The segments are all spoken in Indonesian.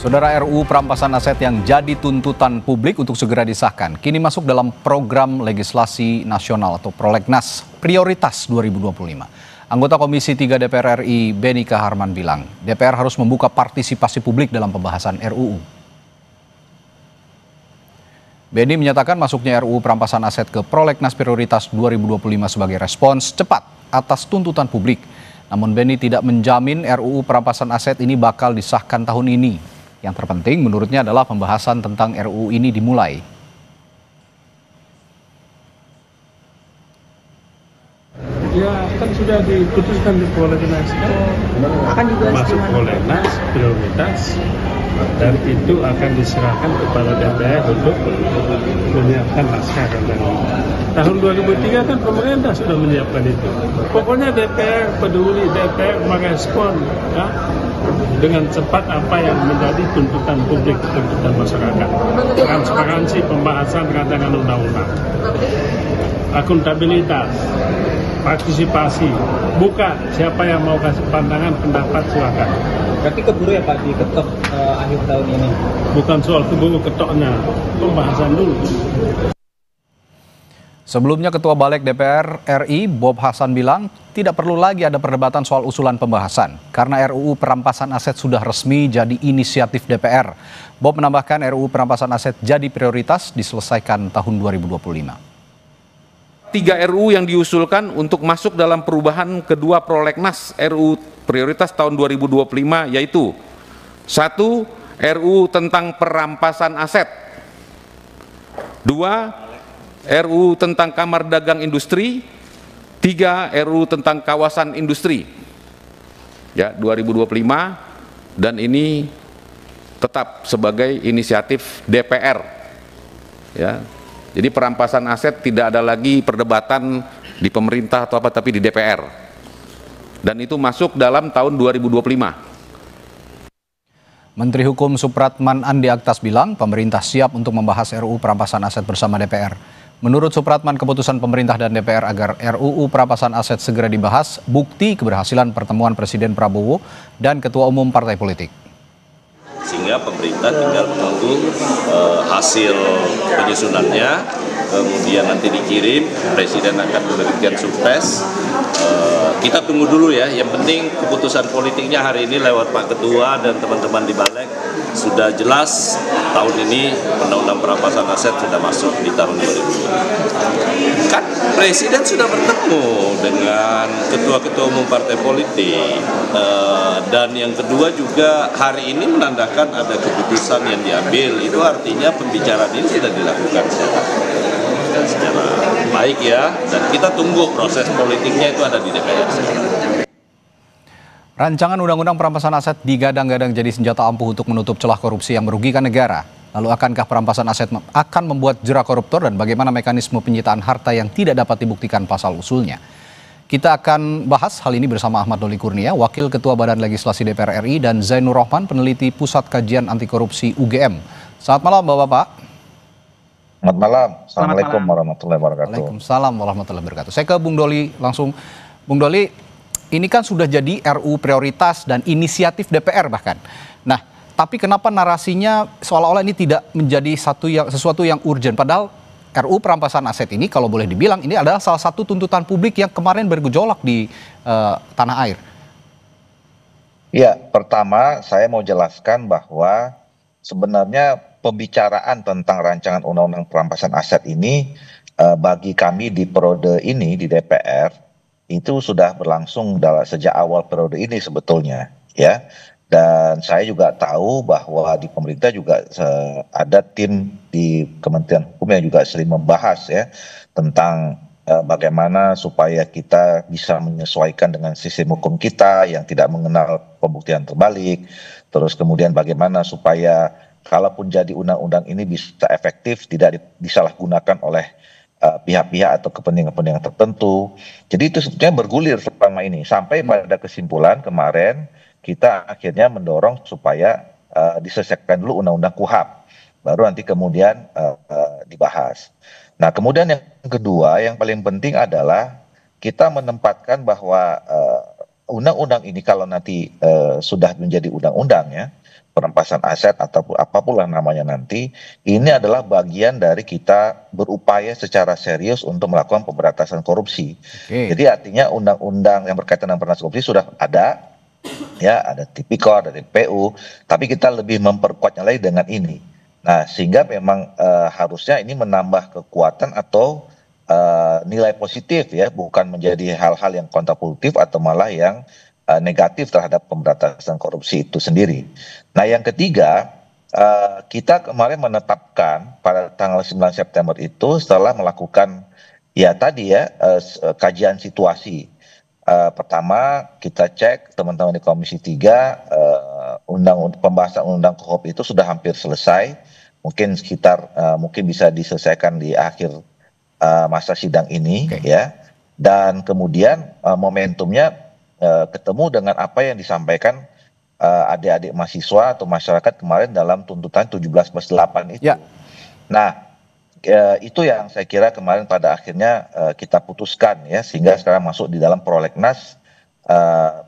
Saudara, RUU Perampasan Aset yang jadi tuntutan publik untuk segera disahkan kini masuk dalam program legislasi nasional atau Prolegnas Prioritas 2025. Anggota Komisi 3 DPR RI Beni Kaharman bilang, DPR harus membuka partisipasi publik dalam pembahasan RUU. Beni menyatakan masuknya RUU Perampasan Aset ke Prolegnas Prioritas 2025 sebagai respons cepat atas tuntutan publik. Namun Beni tidak menjamin RUU Perampasan Aset ini bakal disahkan tahun ini. Yang terpenting menurutnya adalah pembahasan tentang RUU ini dimulai. Ya, kan sudah diputuskan di Prolegnas, akan juga masuk Prolegnas prioritas, dan itu akan diserahkan kepada DPR untuk menyiapkan naskah rancangan. Tahun 2003 kan pemerintah sudah menyiapkan itu. Pokoknya DPR peduli, DPR merespon ya, dengan cepat apa yang menjadi tuntutan publik, tuntutan masyarakat. Transparansi pembahasan rancangan undang-undang, akuntabilitas, partisipasi, buka, siapa yang mau kasih pandangan, pendapat, silakan. Berarti keburu ya Pak, diketok akhir tahun ini? Bukan soal keburu ketoknya, pembahasan dulu. Sebelumnya Ketua Balik DPR RI Bob Hasan bilang tidak perlu lagi ada perdebatan soal usulan pembahasan karena RUU Perampasan Aset sudah resmi jadi inisiatif DPR. Bob menambahkan RUU Perampasan Aset jadi prioritas diselesaikan tahun 2025. 3 RUU yang diusulkan untuk masuk dalam perubahan kedua Prolegnas RUU Prioritas tahun 2025 yaitu 1. RUU tentang perampasan aset, 2. RUU tentang Kamar Dagang Industri, 3. RUU tentang kawasan industri ya 2025, dan ini tetap sebagai inisiatif DPR ya. Jadi perampasan aset tidak ada lagi perdebatan di pemerintah atau apa, tapi di DPR. Dan itu masuk dalam tahun 2025. Menteri Hukum Supratman Andi Aktas bilang pemerintah siap untuk membahas RUU Perampasan Aset bersama DPR. Menurut Supratman, keputusan pemerintah dan DPR agar RUU Perampasan Aset segera dibahas bukti keberhasilan pertemuan Presiden Prabowo dan Ketua Umum Partai Politik. Sehingga pemerintah tinggal menunggu hasil penyusunannya, kemudian nanti dikirim, Presiden akan memberikan surprise. Kita tunggu dulu ya, yang penting keputusan politiknya hari ini lewat Pak Ketua dan teman-teman di Balik sudah jelas. Tahun ini Undang-Undang Perampasan Aset sudah masuk di tahun 2020. Kan Presiden sudah bertemu dengan ketua-ketua umum partai politik, dan yang kedua juga hari ini menandakan ada keputusan yang diambil. Itu artinya pembicaraan ini sudah dilakukan secara baik ya, dan kita tunggu proses politiknya itu ada di DPR. Rancangan Undang-Undang Perampasan Aset digadang-gadang jadi senjata ampuh untuk menutup celah korupsi yang merugikan negara. Lalu akankah perampasan aset akan membuat jera koruptor dan bagaimana mekanisme penyitaan harta yang tidak dapat dibuktikan pasal usulnya? Kita akan bahas hal ini bersama Ahmad Doli Kurnia, Wakil Ketua Badan Legislasi DPR RI, dan Zainur Rohman, peneliti Pusat Kajian Anti Korupsi UGM. Selamat malam Bapak-Bapak. Selamat malam. Assalamualaikum warahmatullahi wabarakatuh. Waalaikumsalam warahmatullahi wabarakatuh. Saya ke Bung Doli langsung. Bung Doli, ini kan sudah jadi RUU prioritas dan inisiatif DPR bahkan. Nah, tapi kenapa narasinya seolah-olah ini tidak menjadi sesuatu yang urgent? Padahal RUU Perampasan Aset ini kalau boleh dibilang ini adalah salah satu tuntutan publik yang kemarin bergejolak di tanah air. Ya, pertama saya mau jelaskan bahwa sebenarnya pembicaraan tentang rancangan Undang-Undang Perampasan Aset ini bagi kami di periode ini di DPR itu sudah berlangsung sejak awal periode ini sebetulnya ya. Dan saya juga tahu bahwa di pemerintah juga ada tim di Kementerian Hukum yang juga sering membahas ya tentang bagaimana supaya kita bisa menyesuaikan dengan sistem hukum kita yang tidak mengenal pembuktian terbalik. Terus kemudian bagaimana supaya kalaupun jadi undang-undang ini bisa efektif, tidak disalahgunakan oleh pihak-pihak atau kepentingan-kepentingan tertentu. Jadi itu sebetulnya bergulir selama ini sampai pada kesimpulan kemarin kita akhirnya mendorong supaya diselesaikan dulu undang-undang KUHP, baru nanti kemudian dibahas. Nah, kemudian yang kedua yang paling penting adalah kita menempatkan bahwa undang-undang ini kalau nanti sudah menjadi undang-undang ya, perampasan aset atau apapun lah namanya nanti, ini adalah bagian dari kita berupaya secara serius untuk melakukan pemberantasan korupsi. Oke. Jadi artinya undang-undang yang berkaitan dengan pemberantasan korupsi sudah ada, ya ada Tipikor, ada TPU, tapi kita lebih memperkuatnya lagi dengan ini. Nah, sehingga memang harusnya ini menambah kekuatan atau nilai positif ya, bukan menjadi hal-hal yang kontraproduktif atau malah yang negatif terhadap pemberantasan korupsi itu sendiri. Nah, yang ketiga, kita kemarin menetapkan pada tanggal 9 September itu setelah melakukan ya tadi ya kajian situasi. Pertama kita cek teman-teman di Komisi 3 pembahasan undang KOHOP itu sudah hampir selesai, mungkin sekitar mungkin bisa diselesaikan di akhir masa sidang ini. Oke. Ya, dan kemudian momentumnya ketemu dengan apa yang disampaikan adik-adik mahasiswa atau masyarakat kemarin dalam tuntutan 17+8 itu. Ya. Nah, itu yang saya kira kemarin pada akhirnya kita putuskan ya, sehingga sekarang masuk di dalam prolegnas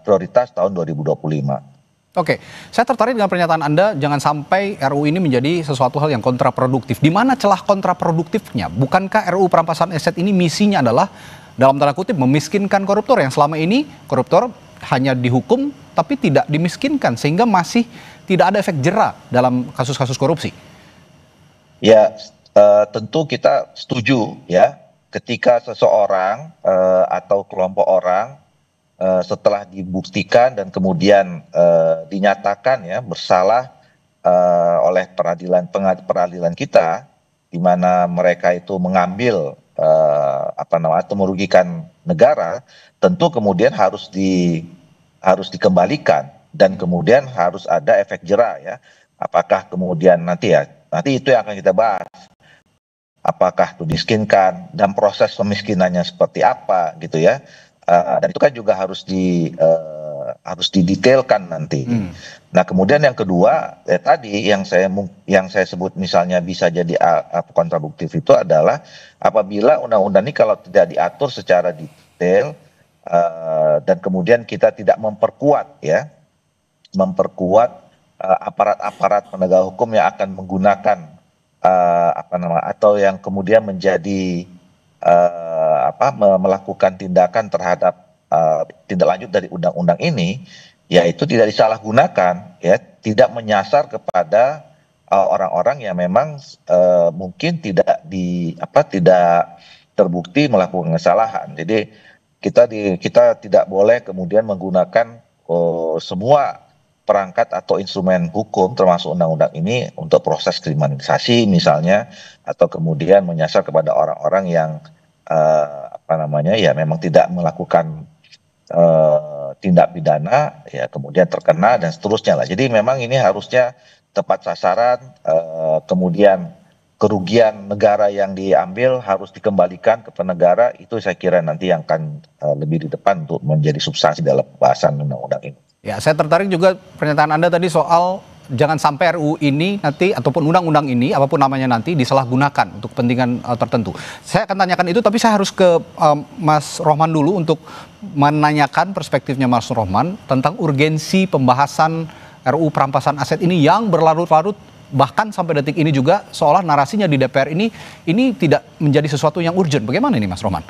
prioritas tahun 2025. Oke, saya tertarik dengan pernyataan Anda, jangan sampai RUU ini menjadi sesuatu hal yang kontraproduktif. Di mana celah kontraproduktifnya? Bukankah RUU perampasan aset ini misinya adalah, dalam tanda kutip, memiskinkan koruptor, yang selama ini koruptor hanya dihukum tapi tidak dimiskinkan, sehingga masih tidak ada efek jera dalam kasus-kasus korupsi? Ya, tentu kita setuju ya, ketika seseorang atau kelompok orang setelah dibuktikan dan kemudian dinyatakan ya bersalah oleh peradilan kita, di mana mereka itu mengambil atau merugikan negara, tentu kemudian harus dikembalikan dan kemudian harus ada efek jera ya. Apakah kemudian nanti itu yang akan kita bahas. Apakah itu dimiskinkan dan proses pemiskinannya seperti apa gitu ya. Dan itu kan juga harus didetailkan nanti. Nah, kemudian yang kedua tadi yang saya sebut misalnya bisa jadi kontraproduktif itu adalah apabila undang-undang ini kalau tidak diatur secara detail dan kemudian kita tidak memperkuat aparat-aparat penegak hukum yang akan menggunakan atau yang kemudian menjadi melakukan tindakan terhadap tindak lanjut dari undang-undang ini, yaitu tidak disalahgunakan ya, tidak menyasar kepada orang-orang yang memang mungkin tidak terbukti melakukan kesalahan. Jadi kita tidak boleh kemudian menggunakan semua perangkat atau instrumen hukum termasuk undang-undang ini untuk proses kriminalisasi misalnya, atau kemudian menyasar kepada orang-orang yang memang tidak melakukan tindak pidana ya, kemudian terkena dan seterusnya lah. Jadi memang ini harusnya tepat sasaran, kemudian kerugian negara yang diambil harus dikembalikan ke negara. Itu saya kira nanti yang akan lebih di depan untuk menjadi substansi dalam pembahasan undang-undang ini. Ya, saya tertarik juga pernyataan Anda tadi soal jangan sampai RUU ini nanti ataupun undang-undang ini apapun namanya nanti disalahgunakan untuk kepentingan tertentu. Saya akan tanyakan itu, tapi saya harus ke Mas Rohman dulu untuk menanyakan perspektifnya Mas Rohman tentang urgensi pembahasan RUU perampasan aset ini yang berlarut-larut, bahkan sampai detik ini juga seolah narasinya di DPR ini tidak menjadi sesuatu yang urgent. Bagaimana ini Mas Rohman?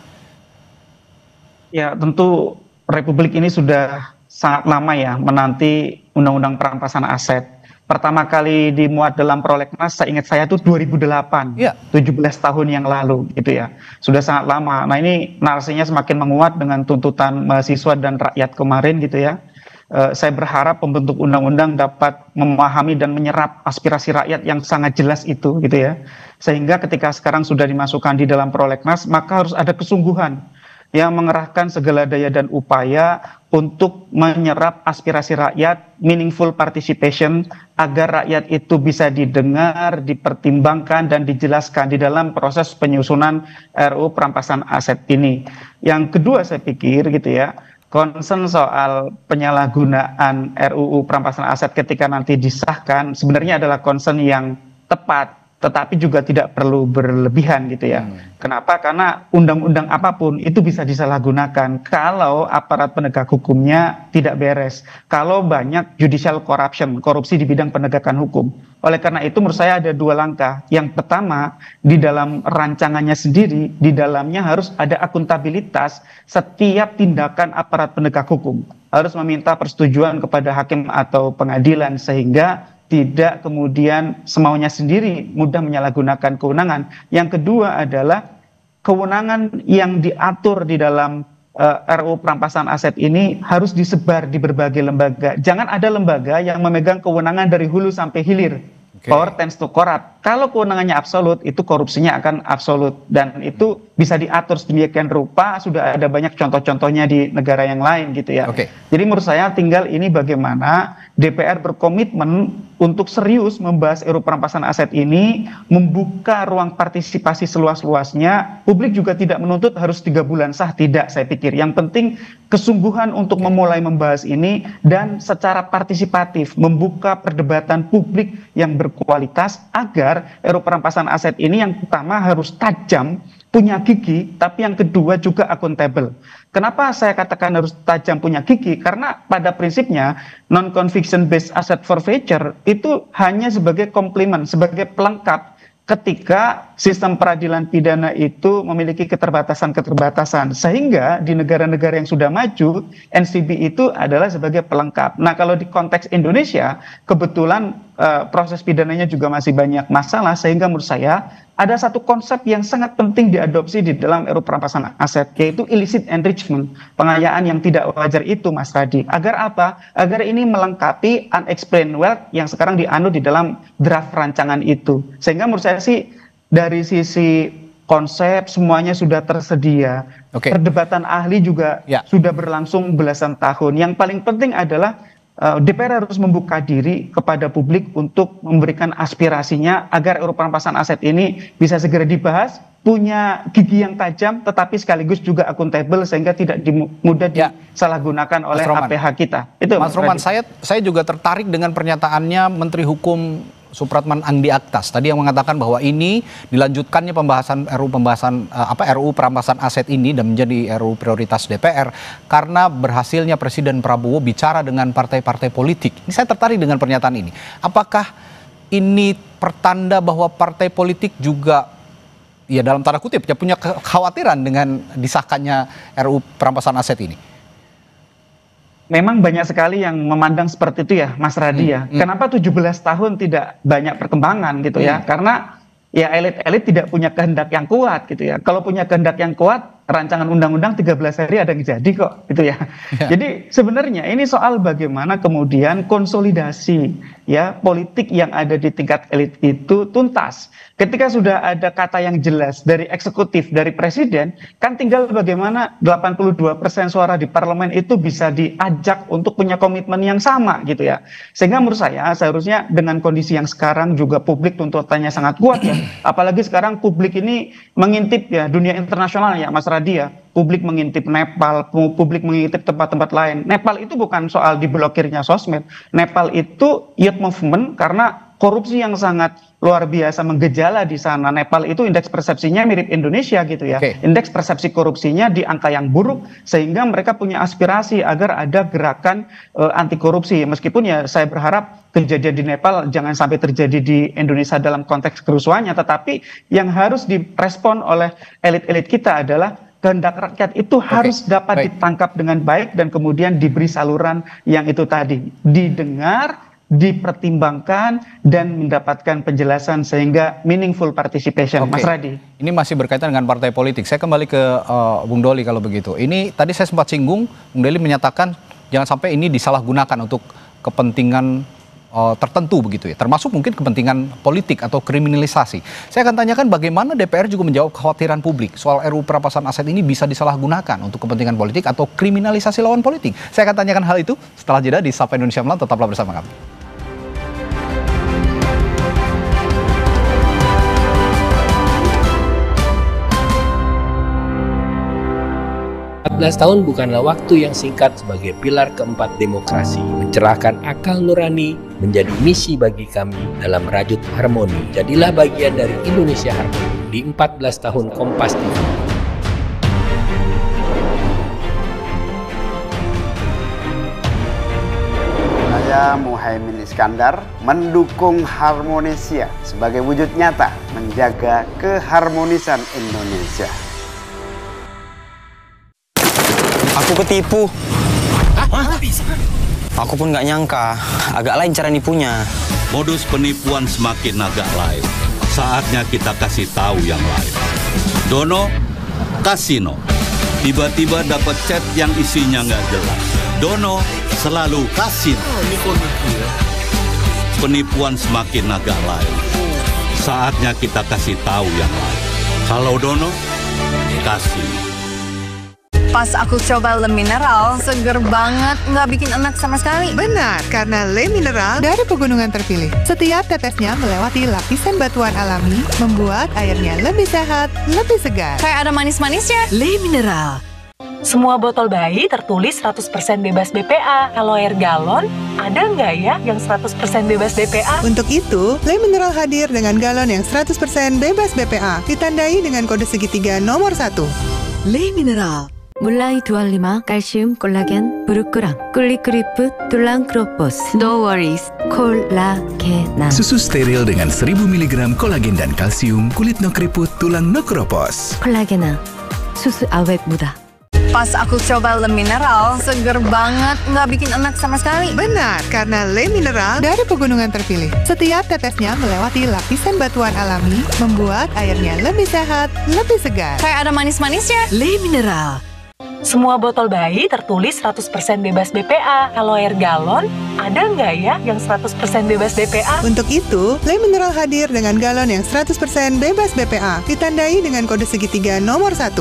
Ya, tentu Republik ini sudah sangat lama ya menanti undang-undang perampasan aset. Pertama kali dimuat dalam prolegnas, saya ingat saya itu 2008, ya. 17 tahun yang lalu gitu ya. Sudah sangat lama. Nah, ini narasinya semakin menguat dengan tuntutan mahasiswa dan rakyat kemarin gitu ya. Saya berharap pembentuk undang-undang dapat memahami dan menyerap aspirasi rakyat yang sangat jelas itu gitu ya. Sehingga ketika sekarang sudah dimasukkan di dalam prolegnas, maka harus ada kesungguhan yang mengerahkan segala daya dan upaya untuk menyerap aspirasi rakyat, meaningful participation, agar rakyat itu bisa didengar, dipertimbangkan, dan dijelaskan di dalam proses penyusunan RUU perampasan aset ini. Yang kedua saya pikir gitu ya, concern soal penyalahgunaan RUU perampasan aset ketika nanti disahkan sebenarnya adalah concern yang tepat tetapi juga tidak perlu berlebihan gitu ya. Kenapa? Karena undang-undang apapun itu bisa disalahgunakan kalau aparat penegak hukumnya tidak beres, kalau banyak judicial corruption, korupsi di bidang penegakan hukum. Oleh karena itu menurut saya ada dua langkah. Yang pertama, di dalam rancangannya sendiri, di dalamnya harus ada akuntabilitas setiap tindakan aparat penegak hukum. Harus meminta persetujuan kepada hakim atau pengadilan sehingga tidak kemudian semaunya sendiri mudah menyalahgunakan kewenangan. Yang kedua adalah kewenangan yang diatur di dalam RUU perampasan aset ini harus disebar di berbagai lembaga. Jangan ada lembaga yang memegang kewenangan dari hulu sampai hilir. Power tends to corrupt. Kalau kewenangannya absolut, itu korupsinya akan absolut. Dan itu bisa diatur sedemikian rupa, sudah ada banyak contoh-contohnya di negara yang lain gitu ya. Jadi menurut saya tinggal ini bagaimana DPR berkomitmen untuk serius membahas RUU perampasan aset ini, membuka ruang partisipasi seluas-luasnya. Publik juga tidak menuntut harus 3 bulan sah, tidak saya pikir. Yang penting kesungguhan untuk memulai membahas ini dan secara partisipatif membuka perdebatan publik yang berkualitas agar RUU perampasan aset ini yang pertama harus tajam, punya gigi, tapi yang kedua juga akuntabel. Kenapa saya katakan harus tajam, punya gigi? Karena pada prinsipnya non-conviction based asset forfeiture itu hanya sebagai komplement, sebagai pelengkap ketika sistem peradilan pidana itu memiliki keterbatasan-keterbatasan. Sehingga di negara-negara yang sudah maju, NCB itu adalah sebagai pelengkap. Nah, kalau di konteks Indonesia, kebetulan proses pidananya juga masih banyak masalah, sehingga menurut saya ada satu konsep yang sangat penting diadopsi di dalam RUU perampasan aset, yaitu illicit enrichment, pengayaan yang tidak wajar itu, Mas Radi. Agar apa? Agar ini melengkapi unexplained wealth yang sekarang dianut di dalam draft rancangan itu. Sehingga menurut saya sih dari sisi konsep semuanya sudah tersedia. Perdebatan ahli juga sudah berlangsung belasan tahun. Yang paling penting adalah DPR harus membuka diri kepada publik untuk memberikan aspirasinya agar RUU perampasan aset ini bisa segera dibahas, punya gigi yang tajam, tetapi sekaligus juga akuntabel sehingga tidak mudah disalahgunakan oleh APH kita. Itu Mas Roman, saya juga tertarik dengan pernyataannya Menteri Hukum Supratman Andi Aktas tadi yang mengatakan bahwa ini dilanjutkannya RUU perampasan aset ini dan menjadi RUU prioritas DPR karena berhasilnya Presiden Prabowo bicara dengan partai-partai politik. Ini saya tertarik dengan pernyataan ini. Apakah ini pertanda bahwa partai politik juga ya dalam tanda kutip ya punya kekhawatiran dengan disahkannya RUU perampasan aset ini? Memang banyak sekali yang memandang seperti itu ya, Mas Radi ya. Kenapa 17 tahun tidak banyak perkembangan gitu ya? Karena ya elit-elit tidak punya kehendak yang kuat gitu ya. Kalau punya kehendak yang kuat, rancangan undang-undang 13 hari ada yang jadi kok gitu ya. Jadi sebenarnya ini soal bagaimana kemudian konsolidasi ya politik yang ada di tingkat elit itu tuntas. Ketika sudah ada kata yang jelas dari eksekutif, dari presiden, kan tinggal bagaimana 82% suara di parlemen itu bisa diajak untuk punya komitmen yang sama gitu ya. Sehingga menurut saya seharusnya dengan kondisi yang sekarang juga publik tuntutannya sangat kuat ya. Apalagi sekarang publik ini mengintip ya dunia internasional ya Mas Radi ya. Publik mengintip Nepal, publik mengintip tempat-tempat lain. Nepal itu bukan soal diblokirnya sosmed. Nepal itu youth movement karena korupsi yang sangat luar biasa menggejala di sana. Nepal itu indeks persepsinya mirip Indonesia gitu ya. Indeks persepsi korupsinya di angka yang buruk sehingga mereka punya aspirasi agar ada gerakan anti korupsi. Meskipun ya saya berharap kejadian di Nepal jangan sampai terjadi di Indonesia dalam konteks kerusuhannya, tetapi yang harus direspon oleh elit-elit kita adalah kehendak rakyat itu harus dapat ditangkap dengan baik dan kemudian diberi saluran yang itu tadi, didengar, dipertimbangkan dan mendapatkan penjelasan sehingga meaningful participation. Mas Radi. Ini masih berkaitan dengan partai politik. Saya kembali ke Bung Doli kalau begitu. Ini tadi saya sempat singgung, Bung Doli menyatakan jangan sampai ini disalahgunakan untuk kepentingan tertentu begitu ya, termasuk mungkin kepentingan politik atau kriminalisasi. Saya akan tanyakan bagaimana DPR juga menjawab kekhawatiran publik soal RUU perampasan aset ini bisa disalahgunakan untuk kepentingan politik atau kriminalisasi lawan politik. Saya akan tanyakan hal itu setelah jeda di Sapa Indonesia Malam. Tetaplah bersama kami. 14 tahun bukanlah waktu yang singkat sebagai pilar keempat demokrasi, mencerahkan akal nurani menjadi misi bagi kami dalam merajut harmoni. Jadilah bagian dari Indonesia Harmoni di 14 tahun Kompas TV. Saya Muhaimin Iskandar mendukung Harmonisia sebagai wujud nyata menjaga keharmonisan Indonesia. Aku ketipu. Aku pun nggak nyangka, agak lain cara nipunya. Modus penipuan semakin agak lain. Saatnya kita kasih tahu yang lain. Dono, kasino. Tiba-tiba dapat chat yang isinya nggak jelas. Dono selalu kasino. Penipuan semakin agak lain. Saatnya kita kasih tahu yang lain. Kalau Dono, kasino. Pas aku coba Le Mineral, seger banget, nggak bikin enak sama sekali. Benar, karena Le Mineral dari pegunungan terpilih. Setiap tetesnya melewati lapisan batuan alami, membuat airnya lebih sehat, lebih segar. Kayak ada manis-manisnya. Le Mineral. Semua botol bayi tertulis 100% bebas BPA. Kalau air galon, ada nggak ya yang 100% bebas BPA? Untuk itu, Le Mineral hadir dengan galon yang 100% bebas BPA, ditandai dengan kode segitiga nomor 1. Le Mineral. Mulai 25 kalsium 콜라겐 브루크랑 꿀리크리프 툴랑 크로포스 No worries 콜라겐 Susu steril dengan 1000 mg kolagen dan kalsium, kulit no keriput, tulang no keropos. 콜라겐 susu awet muda. Pas aku coba Le Mineral, seger banget, nggak bikin enak sama sekali. Benar, karena Le Mineral dari pegunungan terpilih. Setiap tetesnya melewati lapisan batuan alami, membuat airnya lebih sehat, lebih segar. Kayak ada manis-manisnya. Le Mineral. Semua botol bayi tertulis 100% bebas BPA. Kalau air galon, ada nggak ya yang 100% bebas BPA? Untuk itu, Le Mineral hadir dengan galon yang 100% bebas BPA, ditandai dengan kode segitiga nomor 1.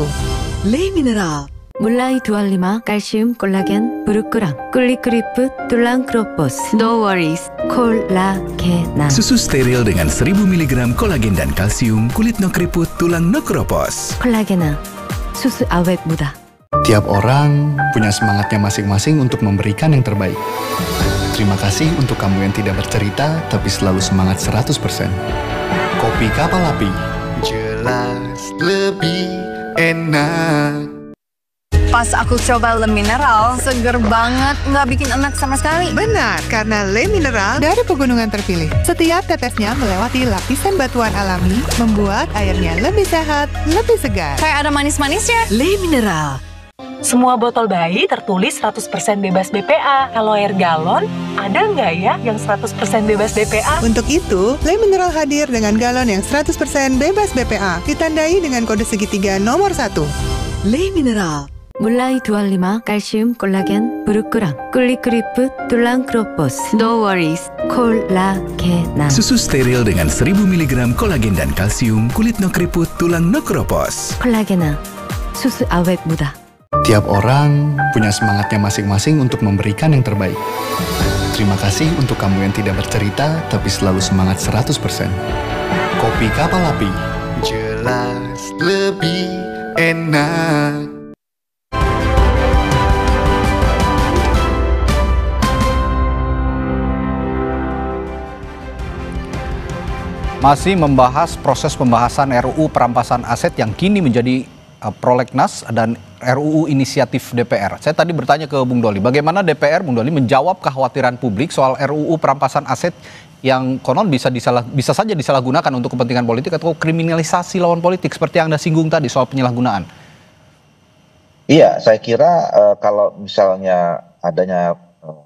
Le Mineral. Mulai 25 kalsium 콜라겐 브루크랑 꿀리크리프 툴랑 크로포스 No worries 콜라겐 Susu steril dengan 1000 mg kolagen dan kalsium, kulit no keriput, tulang no keropos. 콜라겐 susu awet muda. Tiap orang punya semangatnya masing-masing untuk memberikan yang terbaik. Terima kasih untuk kamu yang tidak bercerita, tapi selalu semangat 100%. Kopi Kapal Api, jelas lebih enak. Pas aku coba Le Mineral, seger banget, nggak bikin enak sama sekali. Benar, karena Le Mineral dari pegunungan terpilih. Setiap tetesnya melewati lapisan batuan alami, membuat airnya lebih sehat, lebih segar. Kayak ada manis-manisnya. Le Mineral. Semua botol bayi tertulis 100% bebas BPA. Kalau air galon, ada nggak ya yang 100% bebas BPA? Untuk itu, Le Mineral hadir dengan galon yang 100% bebas BPA, ditandai dengan kode segitiga nomor 1. Le Mineral. Mulai 25 kalsium 콜라겐 브루크랑 꿀리크리프 툴랑 크로포스 No worries 콜라겐 Susu steril dengan 1000 mg kolagen dan kalsium, kulit no keriput, tulang no keropos. 콜라겐 susu awet muda. Tiap orang punya semangatnya masing-masing untuk memberikan yang terbaik. Terima kasih untuk kamu yang tidak bercerita, tapi selalu semangat 100%. Kopi Kapal Api, jelas lebih enak. Masih membahas proses pembahasan RUU perampasan aset yang kini menjadi prolegnas dan RUU inisiatif DPR. Saya tadi bertanya ke Bung Doli, bagaimana DPR, Bung Doli, menjawab kekhawatiran publik soal RUU perampasan aset yang konon bisa saja disalahgunakan untuk kepentingan politik atau kriminalisasi lawan politik seperti yang Anda singgung tadi soal penyalahgunaan. Iya, saya kira kalau misalnya adanya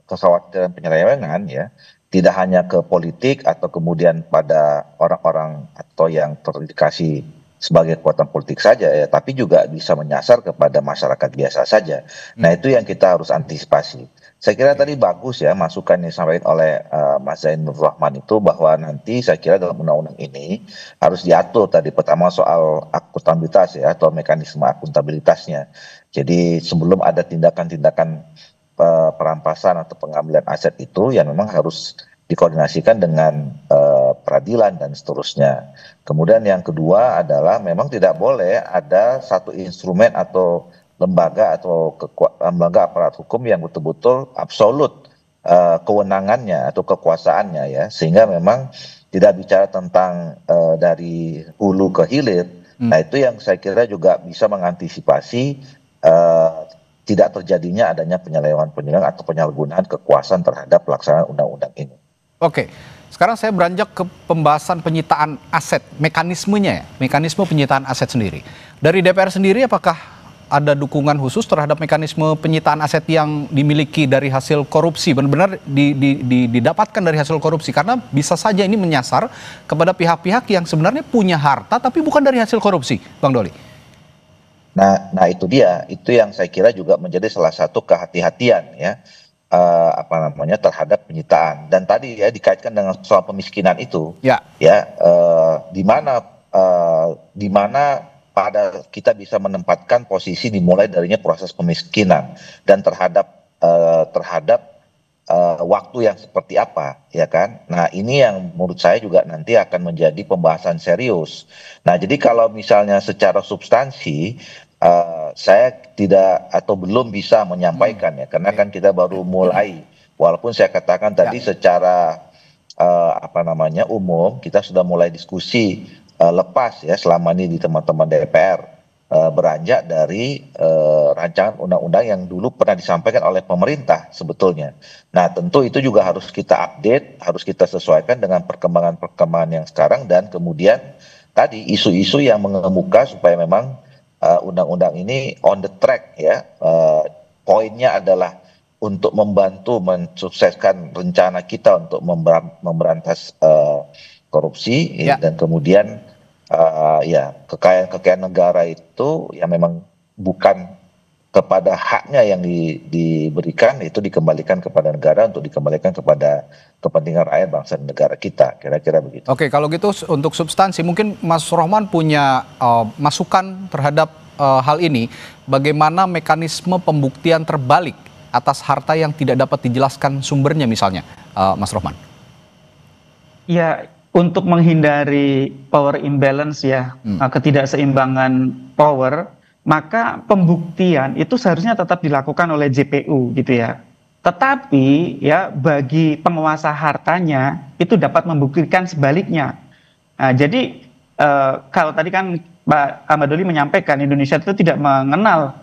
kekhawatiran penyelewengan ya, tidak hanya ke politik atau kemudian pada orang-orang atau yang terindikasi sebagai kekuatan politik saja ya, tapi juga bisa menyasar kepada masyarakat biasa saja. Nah, itu yang kita harus antisipasi. Saya kira tadi bagus ya masukan yang disampaikan oleh Mas Zainur Rahman itu, bahwa nanti saya kira dalam undang-undang ini harus diatur tadi pertama soal akuntabilitas ya, atau mekanisme akuntabilitasnya. Jadi sebelum ada tindakan-tindakan perampasan atau pengambilan aset itu yang memang harus dikoordinasikan dengan peradilan dan seterusnya. Kemudian yang kedua adalah memang tidak boleh ada satu instrumen atau lembaga atau lembaga aparat hukum yang betul-betul absolut kewenangannya atau kekuasaannya ya, sehingga memang tidak bicara tentang dari hulu ke hilir. Nah itu yang saya kira juga bisa mengantisipasi tidak terjadinya adanya penyelewengan atau penyalahgunaan kekuasaan terhadap pelaksanaan undang-undang ini. Oke, sekarang saya beranjak ke pembahasan penyitaan aset, mekanismenya ya, mekanisme penyitaan aset sendiri. Dari DPR sendiri apakah ada dukungan khusus terhadap mekanisme penyitaan aset yang dimiliki dari hasil korupsi, benar-benar didapatkan dari hasil korupsi? Karena bisa saja ini menyasar kepada pihak-pihak yang sebenarnya punya harta tapi bukan dari hasil korupsi, Bang Doli. Nah itu dia, itu yang saya kira juga menjadi salah satu kehati-hatian ya, terhadap penyitaan. Dan tadi ya dikaitkan dengan soal pemiskinan itu, di mana pada kita bisa menempatkan posisi dimulai darinya proses pemiskinan dan terhadap waktu yang seperti apa, ya kan? Nah ini yang menurut saya juga nanti akan menjadi pembahasan serius. Nah jadi kalau misalnya secara substansi saya tidak atau belum bisa menyampaikan ya, karena kan kita baru mulai. Walaupun saya katakan tadi secara umum kita sudah mulai diskusi lepas ya selama ini di teman-teman DPR beranjak dari rancangan undang-undang yang dulu pernah disampaikan oleh pemerintah sebetulnya. Nah tentu itu juga harus kita update, harus kita sesuaikan dengan perkembangan-perkembangan yang sekarang, dan kemudian tadi isu-isu yang mengemuka supaya memang undang-undang ini on the track ya. Poinnya adalah untuk membantu mensukseskan rencana kita untuk memberantas korupsi dan kemudian kekayaan negara itu yang memang bukan kepada haknya yang diberikan, itu dikembalikan kepada negara untuk dikembalikan kepada kepentingan rakyat bangsa dan negara kita, kira-kira begitu. Oke, kalau gitu untuk substansi mungkin Mas Rohman punya masukan terhadap hal ini, bagaimana mekanisme pembuktian terbalik atas harta yang tidak dapat dijelaskan sumbernya misalnya, Mas Rohman? Ya, untuk menghindari power imbalance ya, ketidakseimbangan power, maka pembuktian itu seharusnya tetap dilakukan oleh JPU gitu ya. Tetapi ya bagi penguasa hartanya itu dapat membuktikan sebaliknya. Nah, jadi kalau tadi kan Pak Ahmad Doli menyampaikan Indonesia itu tidak mengenal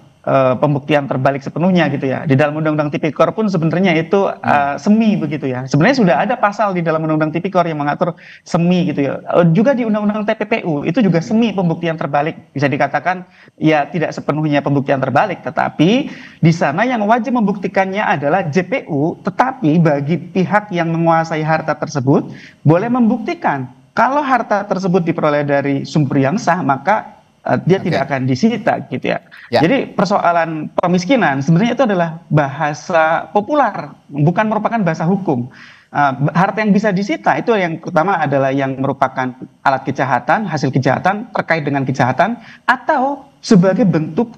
pembuktian terbalik sepenuhnya gitu ya. Di dalam Undang-Undang Tipikor pun sebenarnya itu semi begitu ya. Sebenarnya sudah ada pasal di dalam Undang-Undang Tipikor yang mengatur semi gitu ya. Juga di Undang-Undang TPPU itu juga semi pembuktian terbalik. Bisa dikatakan ya tidak sepenuhnya pembuktian terbalik, tetapi di sana yang wajib membuktikannya adalah JPU, tetapi bagi pihak yang menguasai harta tersebut boleh membuktikan kalau harta tersebut diperoleh dari sumber yang sah, maka dia tidak akan disita gitu ya. Jadi persoalan pemiskinan sebenarnya itu adalah bahasa populer, bukan merupakan bahasa hukum. Harta yang bisa disita itu yang pertama adalah yang merupakan alat kejahatan, hasil kejahatan terkait dengan kejahatan, atau sebagai bentuk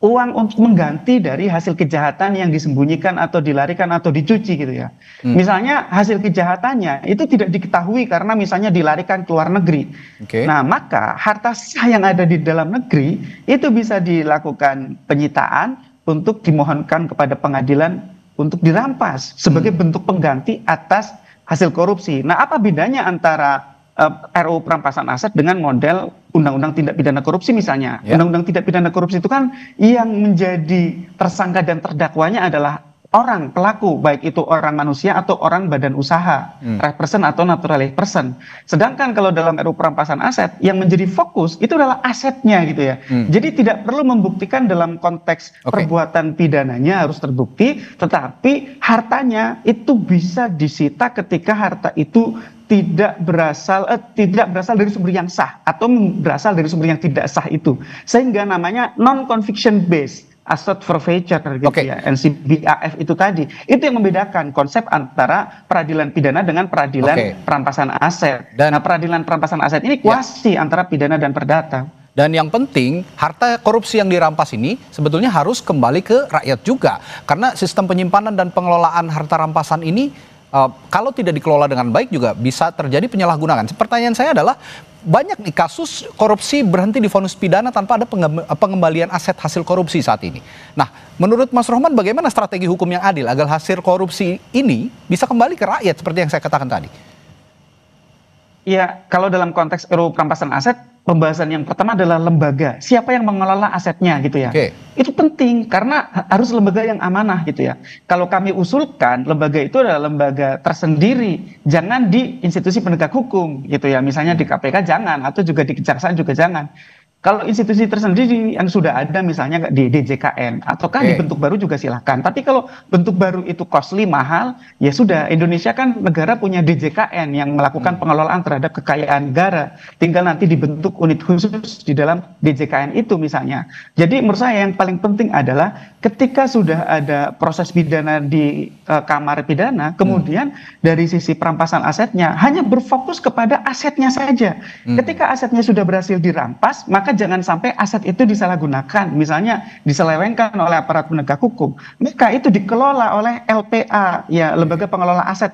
uang untuk mengganti dari hasil kejahatan yang disembunyikan atau dilarikan atau dicuci gitu ya. Misalnya hasil kejahatannya itu tidak diketahui karena misalnya dilarikan ke luar negeri. Nah maka harta sah yang ada di dalam negeri itu bisa dilakukan penyitaan untuk dimohonkan kepada pengadilan untuk dirampas sebagai bentuk pengganti atas hasil korupsi. Nah apa bedanya antara RUU perampasan aset dengan model undang-undang tindak pidana korupsi misalnya? Undang-undang tindak pidana korupsi itu kan yang menjadi tersangka dan terdakwanya adalah orang pelaku, baik itu orang manusia atau orang badan usaha, right person atau naturalized person. Sedangkan kalau dalam RUU perampasan aset yang menjadi fokus itu adalah asetnya gitu ya. Jadi tidak perlu membuktikan dalam konteks perbuatan pidananya harus terbukti, tetapi hartanya itu bisa disita ketika harta itu tidak berasal dari sumber yang sah atau berasal dari sumber yang tidak sah itu, sehingga namanya non conviction based asset forfeiture gitu ya, NCBAF itu tadi. Itu yang membedakan konsep antara peradilan pidana dengan peradilan perampasan aset. Dan peradilan perampasan aset ini kuasi antara pidana dan perdata. Dan yang penting, harta korupsi yang dirampas ini sebetulnya harus kembali ke rakyat juga, karena sistem penyimpanan dan pengelolaan harta rampasan ini kalau tidak dikelola dengan baik juga bisa terjadi penyalahgunaan. Pertanyaan saya adalah banyak nih kasus korupsi berhenti di vonis pidana tanpa ada pengembalian aset hasil korupsi saat ini. Nah, menurut Mas Rohman bagaimana strategi hukum yang adil agar hasil korupsi ini bisa kembali ke rakyat seperti yang saya katakan tadi? Ya, kalau dalam konteks RUU perampasan aset, pembahasan yang pertama adalah lembaga. Siapa yang mengelola asetnya gitu ya. Itu penting karena harus lembaga yang amanah gitu ya. Kalau kami usulkan lembaga itu adalah lembaga tersendiri, jangan di institusi penegak hukum gitu ya. Misalnya di KPK jangan, atau juga di Kejaksaan juga jangan. Kalau institusi tersendiri yang sudah ada misalnya di DJKN ataukah dibentuk baru juga silahkan. Tapi kalau bentuk baru itu costly, mahal, ya sudah. Indonesia kan negara punya DJKN yang melakukan pengelolaan terhadap kekayaan negara. Tinggal nanti dibentuk unit khusus di dalam DJKN itu misalnya. Jadi menurut saya yang paling penting adalah ketika sudah ada proses pidana di kamar pidana, kemudian dari sisi perampasan asetnya hanya berfokus kepada asetnya saja. Ketika asetnya sudah berhasil dirampas, maka jangan sampai aset itu disalahgunakan, misalnya diselewengkan oleh aparat penegak hukum. Maka itu dikelola oleh LPA, ya lembaga pengelola aset.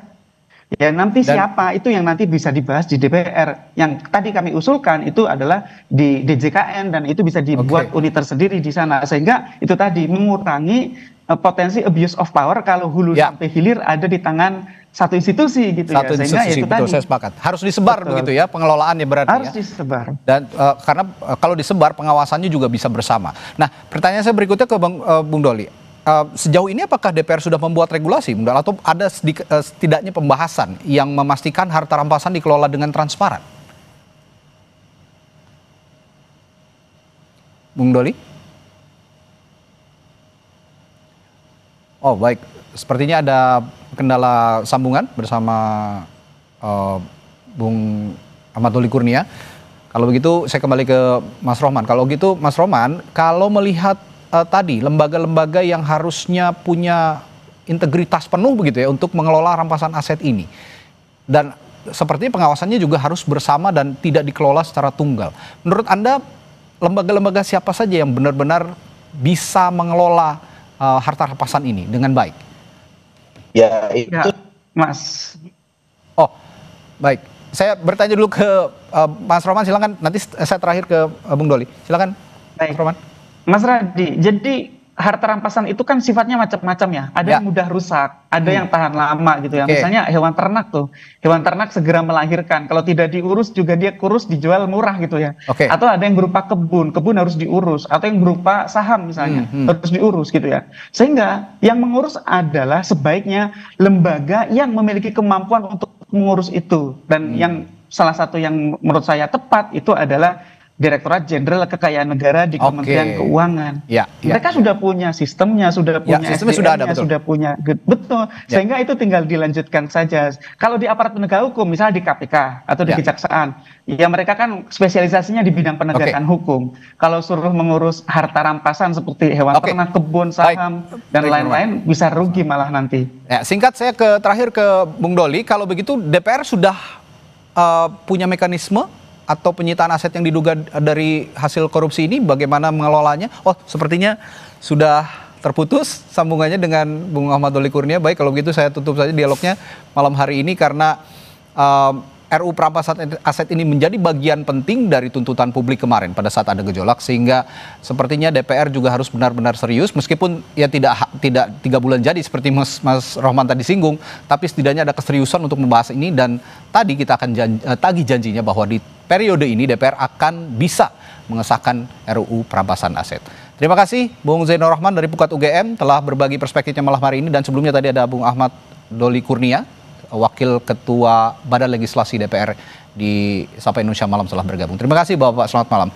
Ya nanti siapa itu yang nanti bisa dibahas di DPR. Yang tadi kami usulkan itu adalah di DJKN dan itu bisa dibuat unit tersendiri di sana sehingga itu tadi mengurangi potensi abuse of power kalau hulu sampai hilir ada di tangan satu institusi gitu ya. Sehingga institusi, itu betul, tadi saya sepakat. Harus disebar begitu ya pengelolaannya berarti harus disebar. Dan karena kalau disebar pengawasannya juga bisa bersama. Nah, pertanyaan saya berikutnya ke Bung Doli. Sejauh ini apakah DPR sudah membuat regulasi atau ada setidaknya pembahasan yang memastikan harta rampasan dikelola dengan transparan? Bung Doli? Oh baik, sepertinya ada kendala sambungan bersama Bung Ahmad Doli Kurnia. Kalau begitu saya kembali ke Mas Rohman. Kalau gitu Mas Rohman, kalau melihat tadi lembaga-lembaga yang harusnya punya integritas penuh begitu ya untuk mengelola rampasan aset ini, dan sepertinya pengawasannya juga harus bersama dan tidak dikelola secara tunggal. Menurut Anda lembaga-lembaga siapa saja yang benar-benar bisa mengelola harta rampasan ini dengan baik? Ya itu Mas. Oh baik, saya bertanya dulu ke Mas Rohman, silakan. Nanti saya terakhir ke Bung Doli, silakan. Baik. Mas Rohman. Mas Radi, jadi harta rampasan itu kan sifatnya macam-macam ya. Ada yang mudah rusak, ada yang tahan lama gitu ya. Misalnya hewan ternak tuh, hewan ternak segera melahirkan. Kalau tidak diurus juga dia kurus dijual murah gitu ya. Atau ada yang berupa kebun harus diurus. Atau yang berupa saham misalnya harus diurus gitu ya. Sehingga yang mengurus adalah sebaiknya lembaga yang memiliki kemampuan untuk mengurus itu. Dan yang salah satu yang menurut saya tepat itu adalah Direktorat Jenderal Kekayaan Negara di Kementerian Keuangan. Mereka sudah punya sistemnya, sudah punya SDM-nya, sudah punya betul. Sehingga itu tinggal dilanjutkan saja. Kalau di aparat penegak hukum, misalnya di KPK atau di Kejaksaan, ya mereka kan spesialisasinya di bidang penegakan hukum. Kalau suruh mengurus harta rampasan seperti hewan ternak, kebun, saham, dan lain-lain, bisa rugi malah nanti. Ya, singkat saya terakhir ke Bung Doli, kalau begitu DPR sudah punya mekanisme atau penyitaan aset yang diduga dari hasil korupsi ini, bagaimana mengelolanya? Oh, sepertinya sudah terputus sambungannya dengan Bung Ahmad Doli Kurnia. Baik, kalau begitu saya tutup saja dialognya malam hari ini karena RUU perampasan aset ini menjadi bagian penting dari tuntutan publik kemarin pada saat ada gejolak, sehingga sepertinya DPR juga harus benar-benar serius, meskipun ya tidak 3 bulan jadi seperti Mas Rohman tadi singgung, tapi setidaknya ada keseriusan untuk membahas ini. Dan tadi kita akan tagih janjinya bahwa di periode ini DPR akan bisa mengesahkan RUU perampasan aset. Terima kasih Bung Zainur Rahman dari Pukat UGM telah berbagi perspektifnya malam hari ini, dan sebelumnya tadi ada Bung Ahmad Doli Kurnia, Wakil Ketua Badan Legislasi DPR di Sapa Indonesia Malam telah bergabung. Terima kasih Bapak, selamat malam.